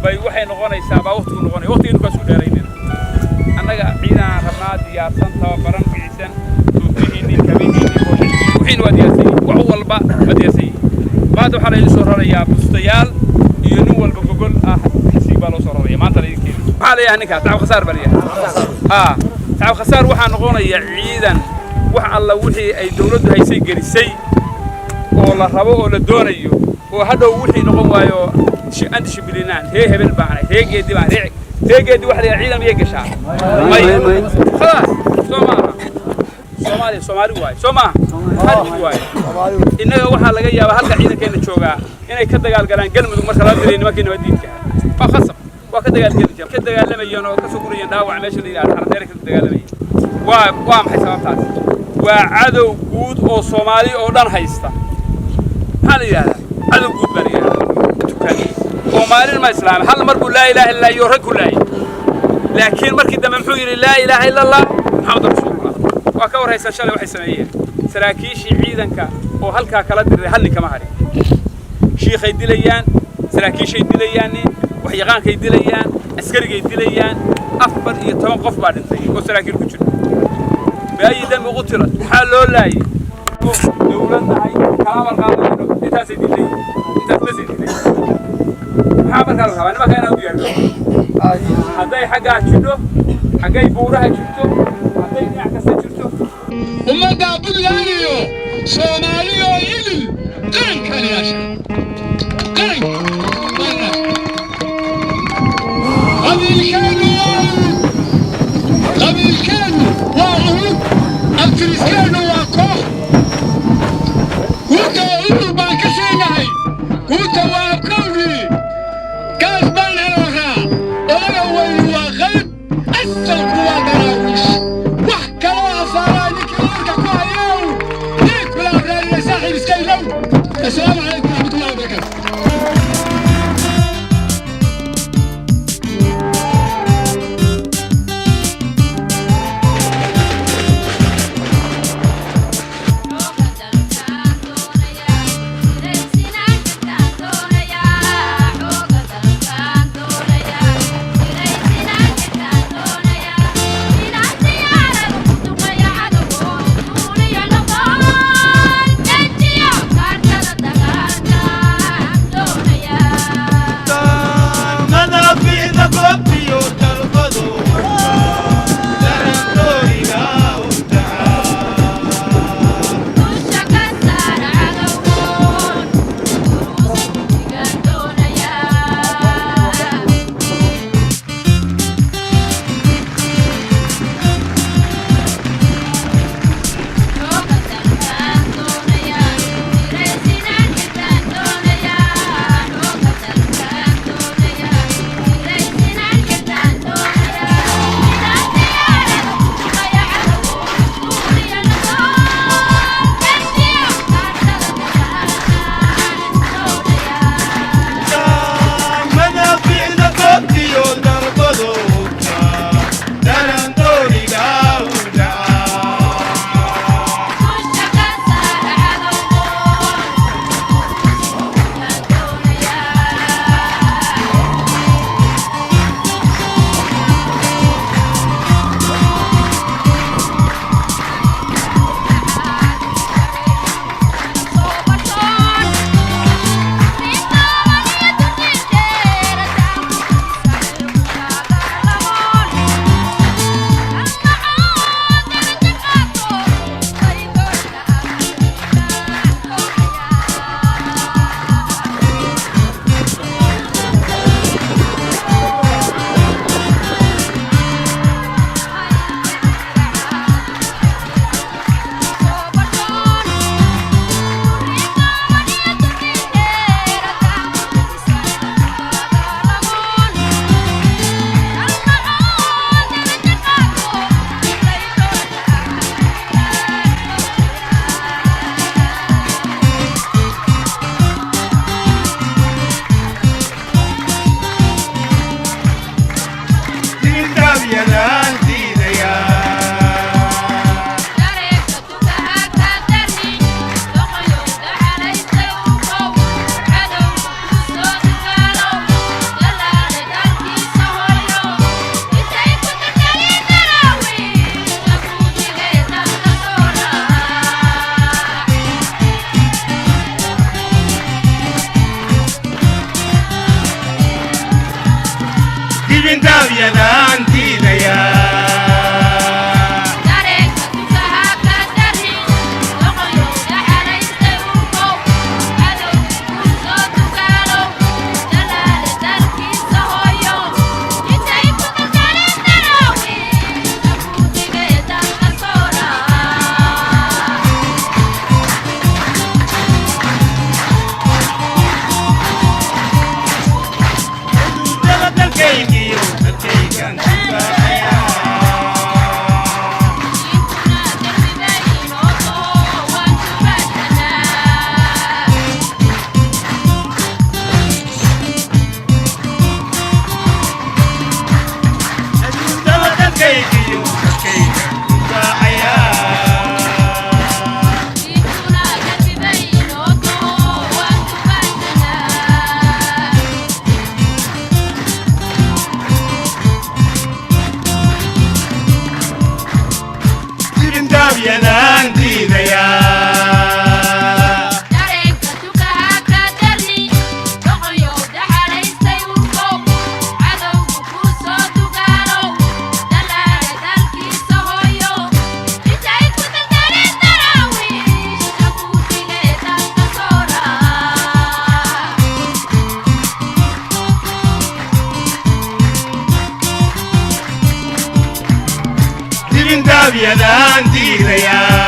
bay waxay noqonaysaa baa waqtigu noqonaya waqtiga inuu ka soo dheeraynina annaga ciidan rabnaa diyaarsan tababaran wiciisan tuutihiinii kabihiinii wixiin waa diyaarsan wax walba waa diyaarsan maanta waxaa la idin soo rarayaa bustayaal iyo nin walba gogol ah xasiib baa loo soo raraya maanta la idin keeni maxaa leeyahay ninkaas tacab khasaar baa leeyahay tacab khasaar waxaa noqonaya ciidan wax alla wixii ay dawladdu haysay gelisay oo la rabo oo la doonayo oo hadhow wixii noqon waayo anti shibilinaan hee hebel baan hee geedi baan hee geedi wax la ciidan miyay gashaa may khalaas Soomaali waay Soomaali waay innaga waxa laga yaabaa halka ciidankeena joogaa inay ka dagaalgalaan galmudug marka la diray nimankii nabadiidka waa khasab waa ka dagaalamayeen oo ka soo guriyeen dhaawac meesha la yiraahdo xaradeer ka dagaalamayeen waa maxay sababtaas waa cadow guud oo Soomaali oo dhan haysta maxaa la yiraahdaa cadow guud baa la yiraahdaa tukaani oo maalin ma islaam hal mar buu laa ilaaha illa iyo rag kulay laakiin markii dambe muxuu yiri laa ilaaha illa allah muhammad rasuulullah waa ka waraysan shalay waxay sameeyeen saraakiishii ciidanka oo halka kala diray hal nin kama harin sheekhay dilayaan saraakiishay dilayaan wax yaqaankay dilayaan askarigay dilayaan 14 qof baa dhintay oo saraakiil ku jira baayi dam ugu tira waxa loo laayay dawladda ay kala qaadayno intaas dilay intaas bas dilay waxa markaa la rabaa nimanka inaan diyaarino haday xagga jidho xaggay buuraha jirto haday dhinac kasta jirto ummadda buntlandiyo Soomaaliyo idil qarankan yaasha qabiilkeenu waa urug abtiriskeenu waa koox guuta urur baan ka sheegahay guuta waa abkawri kaas baan helooraa odaga weyni waa qayb asalku waa daraawiish wax kaloo afaaraa ninkii warka ku hayow diig bilaa raadina saaxiib iska ilow assalaamu calaykum waraxmatullahi wabarakaatu dibindaabyadaan diidayaa dibindaabyadaan diidayaa dibindaabyadaan diidayaa